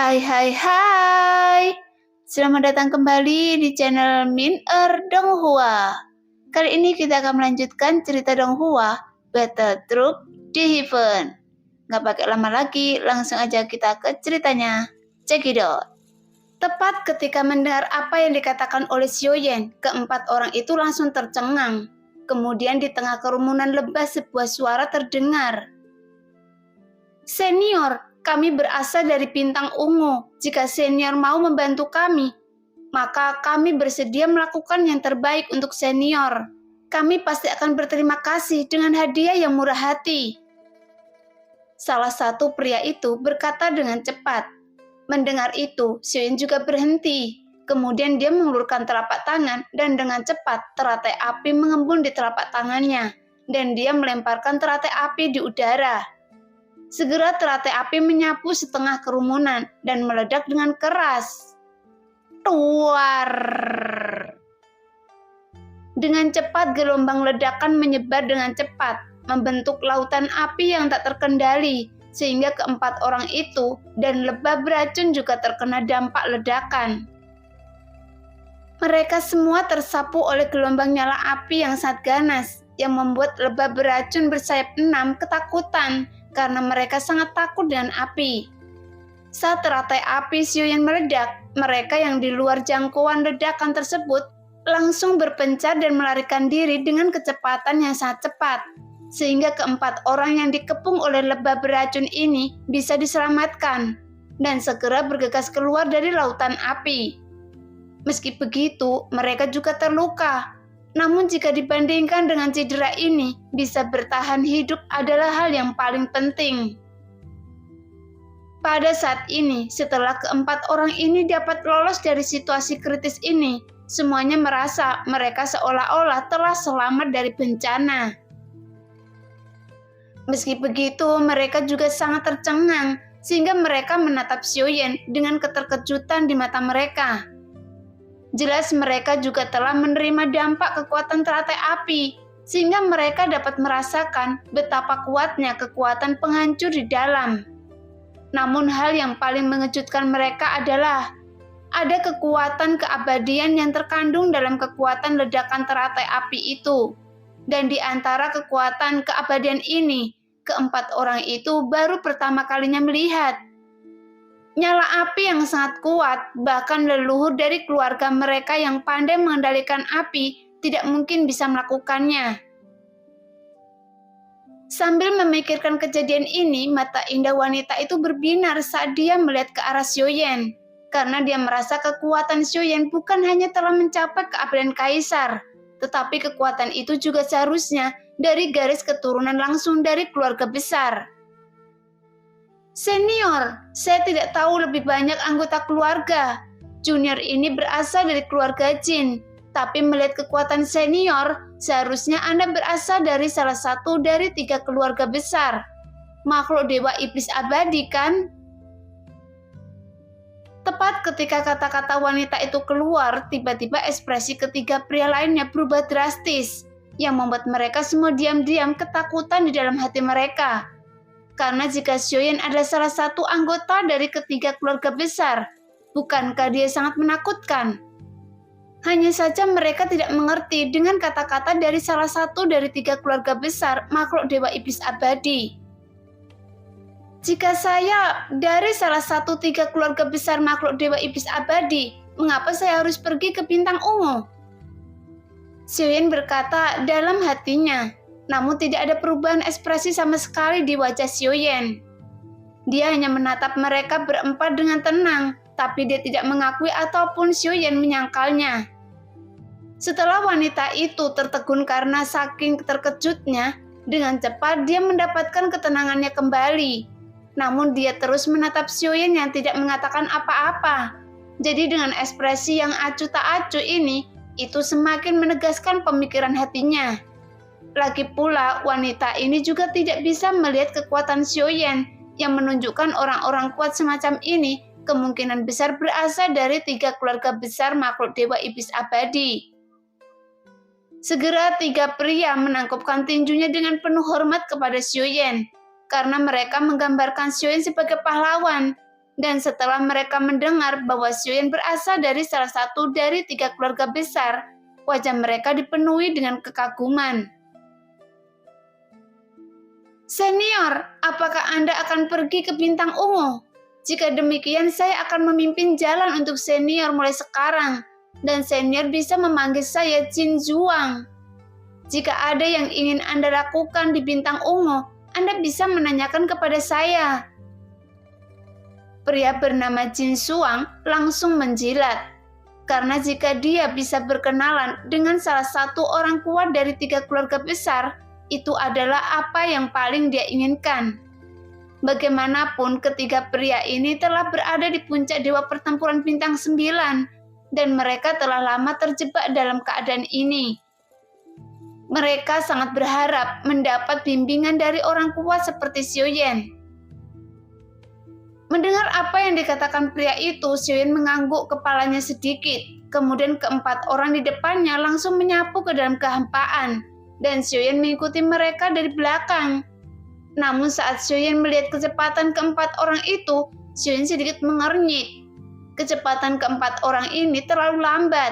Hai hai hai. Selamat datang kembali di channel Min Donghua. Kali ini kita akan melanjutkan cerita Donghua, Battle Truck di Heaven. Gak pakai lama lagi, langsung aja kita ke ceritanya. Check it out. Tepat ketika mendengar apa yang dikatakan oleh Xiaoyan, keempat orang itu langsung tercengang. Kemudian di tengah kerumunan lebah sebuah suara terdengar. Senior, kami berasal dari Bintang Ungu. Jika senior mau membantu kami, maka kami bersedia melakukan yang terbaik untuk senior. Kami pasti akan berterima kasih dengan hadiah yang murah hati. Salah satu pria itu berkata dengan cepat. Mendengar itu, Xiaoyan juga berhenti. Kemudian dia mengulurkan telapak tangan dan dengan cepat teratai api mengembun di telapak tangannya. Dan dia melemparkan teratai api di udara. Segera teratai api menyapu setengah kerumunan dan meledak dengan keras. Tuar! Dengan cepat gelombang ledakan menyebar dengan cepat, membentuk lautan api yang tak terkendali, sehingga keempat orang itu dan lebah beracun juga terkena dampak ledakan. Mereka semua tersapu oleh gelombang nyala api yang sangat ganas, yang membuat lebah beracun bersayap 6 ketakutan, karena mereka sangat takut dengan api. Saat teratai api Xiaoyan meledak, mereka yang di luar jangkauan ledakan tersebut langsung berpencar dan melarikan diri dengan kecepatan yang sangat cepat, sehingga keempat orang yang dikepung oleh lebah beracun ini bisa diselamatkan dan segera bergegas keluar dari lautan api. Meski begitu, mereka juga terluka. Namun jika dibandingkan dengan cedera ini, bisa bertahan hidup adalah hal yang paling penting. Pada saat ini, setelah keempat orang ini dapat lolos dari situasi kritis ini, semuanya merasa mereka seolah-olah telah selamat dari bencana. Meski begitu, mereka juga sangat tercengang, sehingga mereka menatap Xiaoyan dengan keterkejutan di mata mereka. Jelas mereka juga telah menerima dampak kekuatan teratai api, sehingga mereka dapat merasakan betapa kuatnya kekuatan penghancur di dalam. Namun hal yang paling mengejutkan mereka adalah ada kekuatan keabadian yang terkandung dalam kekuatan ledakan teratai api itu. Dan di antara kekuatan keabadian ini, keempat orang itu baru pertama kalinya melihat. Nyala api yang sangat kuat, bahkan leluhur dari keluarga mereka yang pandai mengendalikan api tidak mungkin bisa melakukannya. Sambil memikirkan kejadian ini, mata indah wanita itu berbinar saat dia melihat ke arah Xiaoyan. Karena dia merasa kekuatan Xiaoyan bukan hanya telah mencapai keabadian kaisar, tetapi kekuatan itu juga seharusnya dari garis keturunan langsung dari keluarga besar. Senior, saya tidak tahu lebih banyak anggota keluarga. Junior ini berasal dari keluarga jin, tapi melihat kekuatan senior, seharusnya Anda berasal dari salah satu dari 3 keluarga besar. Makhluk dewa iblis abadi, kan? Tepat ketika kata-kata wanita itu keluar, tiba-tiba ekspresi ketiga pria lainnya berubah drastis, yang membuat mereka semua diam-diam ketakutan di dalam hati mereka. Karena jika Xiaoyan adalah salah satu anggota dari ketiga keluarga besar, bukankah dia sangat menakutkan? Hanya saja mereka tidak mengerti dengan kata-kata dari salah satu dari 3 keluarga besar makhluk dewa iblis abadi. Jika saya dari salah satu 3 keluarga besar makhluk dewa iblis abadi, mengapa saya harus pergi ke Bintang Ungu? Xiaoyan berkata dalam hatinya. Namun tidak ada perubahan ekspresi sama sekali di wajah Xiaoyan. Dia hanya menatap mereka berempat dengan tenang, tapi dia tidak mengakui ataupun Xiaoyan menyangkalnya. Setelah wanita itu tertegun karena saking terkejutnya, dengan cepat dia mendapatkan ketenangannya kembali. Namun dia terus menatap Xiaoyan yang tidak mengatakan apa-apa. Jadi dengan ekspresi yang acuh tak acuh ini, itu semakin menegaskan pemikiran hatinya. Lagi pula, wanita ini juga tidak bisa melihat kekuatan Xiaoyan yang menunjukkan orang-orang kuat semacam ini kemungkinan besar berasal dari 3 keluarga besar makhluk dewa iblis abadi. Segera 3 pria menangkupkan tinjunya dengan penuh hormat kepada Xiaoyan, karena mereka menggambarkan Xiaoyan sebagai pahlawan. Dan setelah mereka mendengar bahwa Xiuyan berasal dari salah satu dari 3 keluarga besar, wajah mereka dipenuhi dengan kekaguman. "Senior, apakah Anda akan pergi ke Bintang Ungu? Jika demikian, saya akan memimpin jalan untuk senior mulai sekarang, dan senior bisa memanggil saya Jin Zhuang. Jika ada yang ingin Anda lakukan di Bintang Ungu, Anda bisa menanyakan kepada saya." Pria bernama Jin Zhuang langsung menjilat. Karena jika dia bisa berkenalan dengan salah satu orang kuat dari 3 keluarga besar, itu adalah apa yang paling dia inginkan. Bagaimanapun, ketiga pria ini telah berada di puncak Dewa Pertempuran Bintang 9, dan mereka telah lama terjebak dalam keadaan ini. Mereka sangat berharap mendapat bimbingan dari orang kuat seperti Xiuyan. Mendengar apa yang dikatakan pria itu, Xiuyan mengangguk kepalanya sedikit. Kemudian keempat orang di depannya langsung menyapu ke dalam kehampaan, dan Xiuyan mengikuti mereka dari belakang. Namun saat Xiuyan melihat kecepatan keempat orang itu, Xiuyan sedikit mengernyit. Kecepatan keempat orang ini terlalu lambat.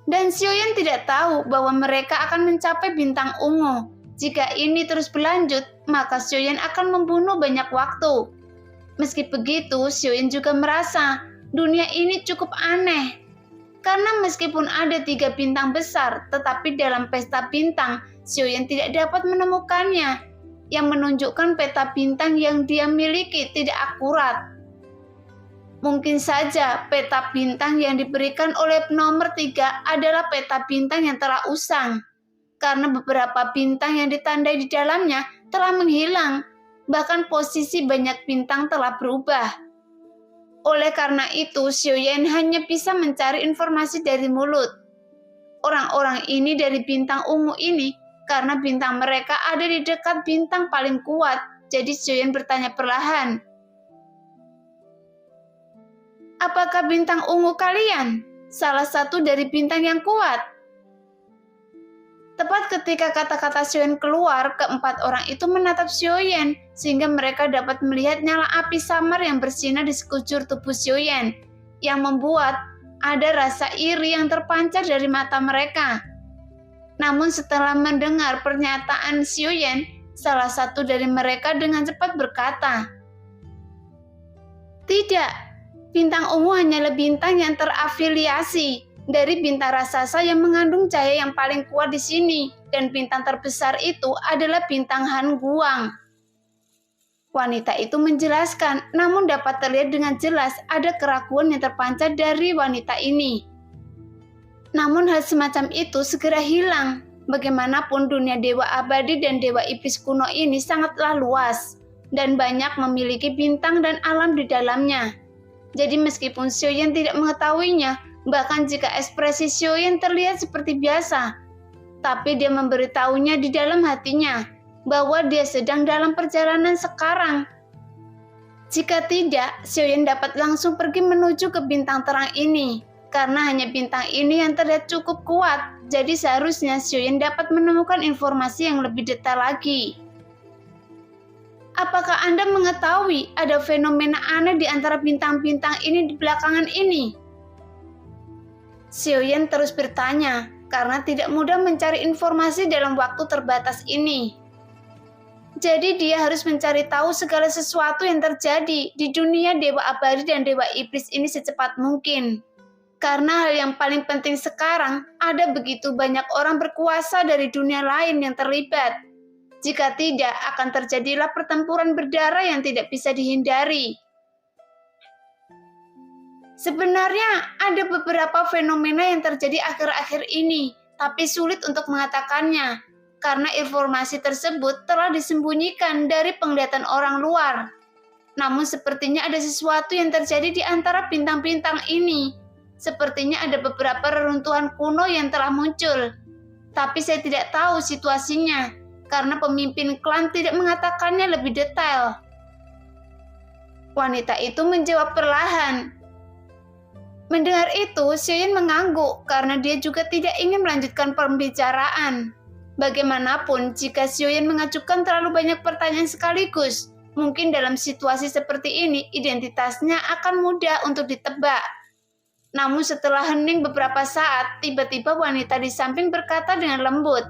Dan Xiuyan tidak tahu bahwa mereka akan mencapai Bintang Ungu. Jika ini terus berlanjut, maka Xiuyan akan membunuh banyak waktu. Meski begitu, Xiuyan juga merasa dunia ini cukup aneh. Karena meskipun ada 3 bintang besar, tetapi dalam pesta bintang, Xiuyan tidak dapat menemukannya, yang menunjukkan peta bintang yang dia miliki tidak akurat. Mungkin saja peta bintang yang diberikan oleh nomor 3 adalah peta bintang yang telah usang. Karena beberapa bintang yang ditandai di dalamnya telah menghilang, bahkan posisi banyak bintang telah berubah. Oleh karena itu, Xiuyan hanya bisa mencari informasi dari mulut. Orang-orang ini dari Bintang Ungu ini, karena bintang mereka ada di dekat bintang paling kuat, jadi Xiuyan bertanya perlahan, "Apakah Bintang Ungu kalian salah satu dari bintang yang kuat?" Tepat ketika kata-kata Xiuyan keluar, keempat orang itu menatap Xiuyan, sehingga mereka dapat melihat nyala api samar yang bersinar di sekujur tubuh Xiuyan, yang membuat ada rasa iri yang terpancar dari mata mereka. Namun setelah mendengar pernyataan Xiuyan, salah satu dari mereka dengan cepat berkata, "Tidak, Bintang Ungu hanyalah bintang yang terafiliasi dari bintang raksasa yang mengandung cahaya yang paling kuat di sini, dan bintang terbesar itu adalah bintang Han Guang." Wanita itu menjelaskan, namun dapat terlihat dengan jelas ada keraguan yang terpancar dari wanita ini. Namun hal semacam itu segera hilang. Bagaimanapun dunia dewa abadi dan dewa iblis kuno ini sangatlah luas, dan banyak memiliki bintang dan alam di dalamnya. Jadi meskipun Xiuyan tidak mengetahuinya, bahkan jika ekspresi Xiuyan terlihat seperti biasa, tapi dia memberitahunya di dalam hatinya bahwa dia sedang dalam perjalanan sekarang. Jika tidak, Xiuyan dapat langsung pergi menuju ke bintang terang ini. Karena hanya bintang ini yang terlihat cukup kuat, jadi seharusnya Xiuyan dapat menemukan informasi yang lebih detail lagi. "Apakah Anda mengetahui ada fenomena aneh di antara bintang-bintang ini di belakangan ini?" Xiuyan terus bertanya, karena tidak mudah mencari informasi dalam waktu terbatas ini. Jadi dia harus mencari tahu segala sesuatu yang terjadi di dunia dewa abadi dan dewa iblis ini secepat mungkin. Karena hal yang paling penting sekarang, ada begitu banyak orang berkuasa dari dunia lain yang terlibat. Jika tidak, akan terjadilah pertempuran berdarah yang tidak bisa dihindari. Sebenarnya ada beberapa fenomena yang terjadi akhir-akhir ini, tapi sulit untuk mengatakannya, karena informasi tersebut telah disembunyikan dari penglihatan orang luar. Namun sepertinya ada sesuatu yang terjadi di antara bintang-bintang ini. Sepertinya ada beberapa reruntuhan kuno yang telah muncul, tapi saya tidak tahu situasinya, karena pemimpin klan tidak mengatakannya lebih detail. Wanita itu menjawab perlahan. Mendengar itu, Xiuyan mengangguk karena dia juga tidak ingin melanjutkan pembicaraan. Bagaimanapun, jika Xiuyan mengajukan terlalu banyak pertanyaan sekaligus, Mungkin dalam situasi seperti ini, identitasnya akan mudah untuk ditebak. Namun setelah hening beberapa saat, tiba-tiba wanita di samping berkata dengan lembut,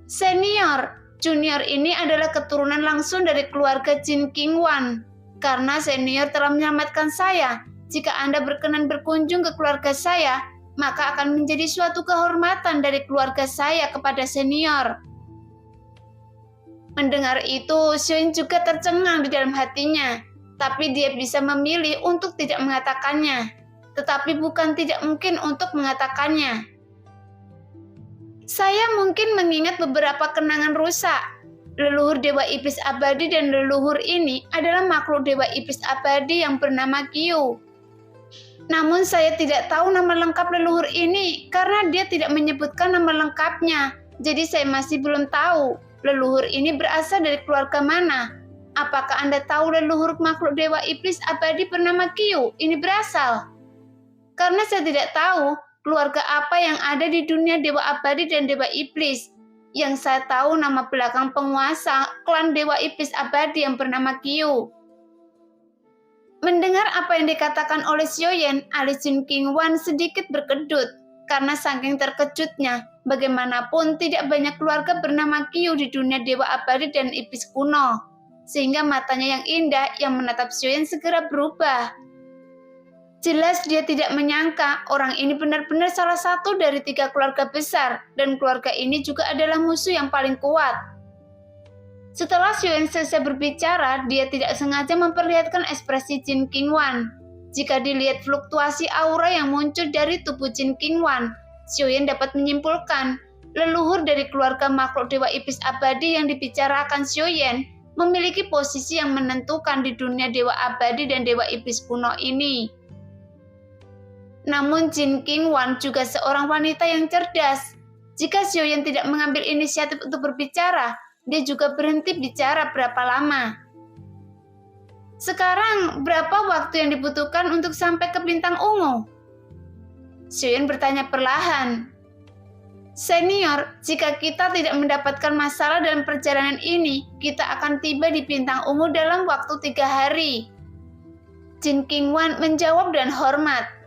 "Senior, Junior ini adalah keturunan langsung dari keluarga Jin Qingwan. Karena senior telah menyelamatkan saya, jika Anda berkenan berkunjung ke keluarga saya, maka akan menjadi suatu kehormatan dari keluarga saya kepada senior." Mendengar itu, Xiaoyan juga tercengang di dalam hatinya, tapi dia bisa memilih untuk tidak mengatakannya. Tetapi bukan tidak mungkin untuk mengatakannya. "Saya mungkin mengingat beberapa kenangan rusak. Leluhur Dewa Iblis Abadi dan leluhur ini adalah makhluk Dewa Iblis Abadi yang bernama Qiu. Namun saya tidak tahu nama lengkap leluhur ini karena dia tidak menyebutkan nama lengkapnya. Jadi saya masih belum tahu leluhur ini berasal dari keluarga mana. Apakah Anda tahu leluhur makhluk Dewa Iblis Abadi bernama Qiu ini berasal? Karena saya tidak tahu keluarga apa yang ada di dunia Dewa Abadi dan Dewa Iblis. Yang saya tahu nama belakang penguasa klan Dewa Iblis Abadi yang bernama Qiu." Mendengar apa yang dikatakan oleh Xiaoyan, alis Jin Qingwan sedikit berkedut. Karena saking terkejutnya, bagaimanapun tidak banyak keluarga bernama Qiu di dunia Dewa Abadi dan Iblis kuno. Sehingga matanya yang indah yang menatap Xiaoyan segera berubah. Jelas dia tidak menyangka orang ini benar-benar salah satu dari 3 keluarga besar, dan keluarga ini juga adalah musuh yang paling kuat. Setelah Xiaoyan selesai berbicara, dia tidak sengaja memperlihatkan ekspresi Jin Qingwan. Jika dilihat fluktuasi aura yang muncul dari tubuh Jin Qingwan, Xiaoyan dapat menyimpulkan leluhur dari keluarga makhluk Dewa Iblis Abadi yang dibicarakan Xiaoyan memiliki posisi yang menentukan di dunia Dewa Abadi dan Dewa Iblis kuno ini. Namun Jin Qingwan juga seorang wanita yang cerdas. Jika Xiaoyan tidak mengambil inisiatif untuk berbicara, dia juga berhenti bicara berapa lama. "Sekarang berapa waktu yang dibutuhkan untuk sampai ke bintang ungu?" Xiaoyan bertanya perlahan. "Senior, jika kita tidak mendapatkan masalah dalam perjalanan ini, kita akan tiba di bintang ungu dalam waktu 3 hari. Jin Qingwan menjawab dengan hormat.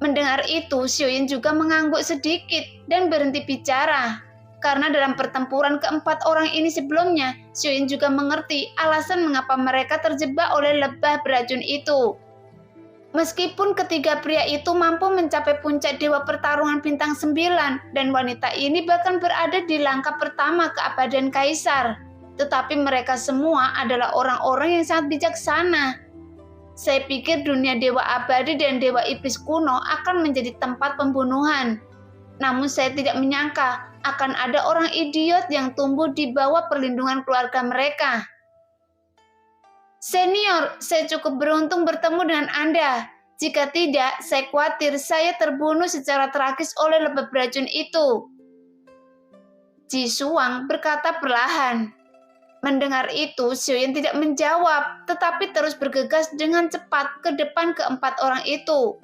Mendengar itu, Xiaoyan juga mengangguk sedikit dan berhenti bicara. Karena dalam pertempuran keempat orang ini sebelumnya, Xiaoyan juga mengerti alasan mengapa mereka terjebak oleh lebah beracun itu. Meskipun ketiga pria itu mampu mencapai puncak dewa pertarungan bintang 9, dan wanita ini bahkan berada di langkah pertama keabadian kaisar, tetapi mereka semua adalah orang-orang yang sangat bijaksana. Saya pikir dunia Dewa Abadi dan Dewa Iblis kuno akan menjadi tempat pembunuhan. Namun saya tidak menyangka akan ada orang idiot yang tumbuh di bawah perlindungan keluarga mereka. Senior, saya cukup beruntung bertemu dengan Anda. Jika tidak, saya khawatir saya terbunuh secara tragis oleh lebah beracun itu." Ji Suang berkata perlahan. Mendengar itu, Xiaoyan tidak menjawab, tetapi terus bergegas dengan cepat ke depan keempat orang itu.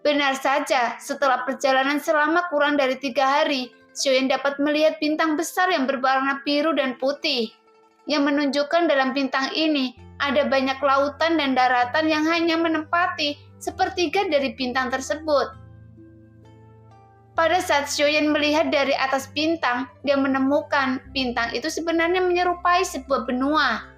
Benar saja, setelah perjalanan selama kurang dari 3 hari, Xiaoyan dapat melihat bintang besar yang berwarna biru dan putih. Yang menunjukkan dalam bintang ini, ada banyak lautan dan daratan yang hanya menempati sepertiga dari bintang tersebut. Pada saat Xiaoyan melihat dari atas bintang, dia menemukan bintang itu sebenarnya menyerupai sebuah benua.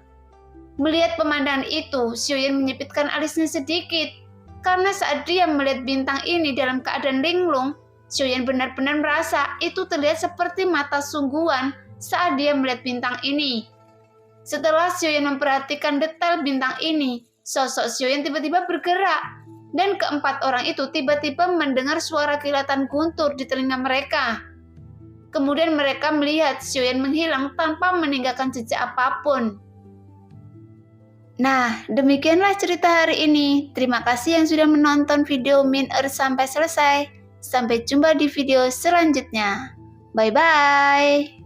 Melihat pemandangan itu, Xiaoyan menyipitkan alisnya sedikit. Karena saat dia melihat bintang ini dalam keadaan linglung, Xiaoyan benar-benar merasa itu terlihat seperti mata sungguhan saat dia melihat bintang ini. Setelah Xiaoyan memperhatikan detail bintang ini, sosok Xiaoyan tiba-tiba bergerak, dan keempat orang itu tiba-tiba mendengar suara kilatan guntur di telinga mereka. Kemudian mereka melihat Xiaoyan menghilang tanpa meninggalkan jejak apapun. Nah, demikianlah cerita hari ini. Terima kasih yang sudah menonton video Min Earth sampai selesai. Sampai jumpa di video selanjutnya. Bye-bye.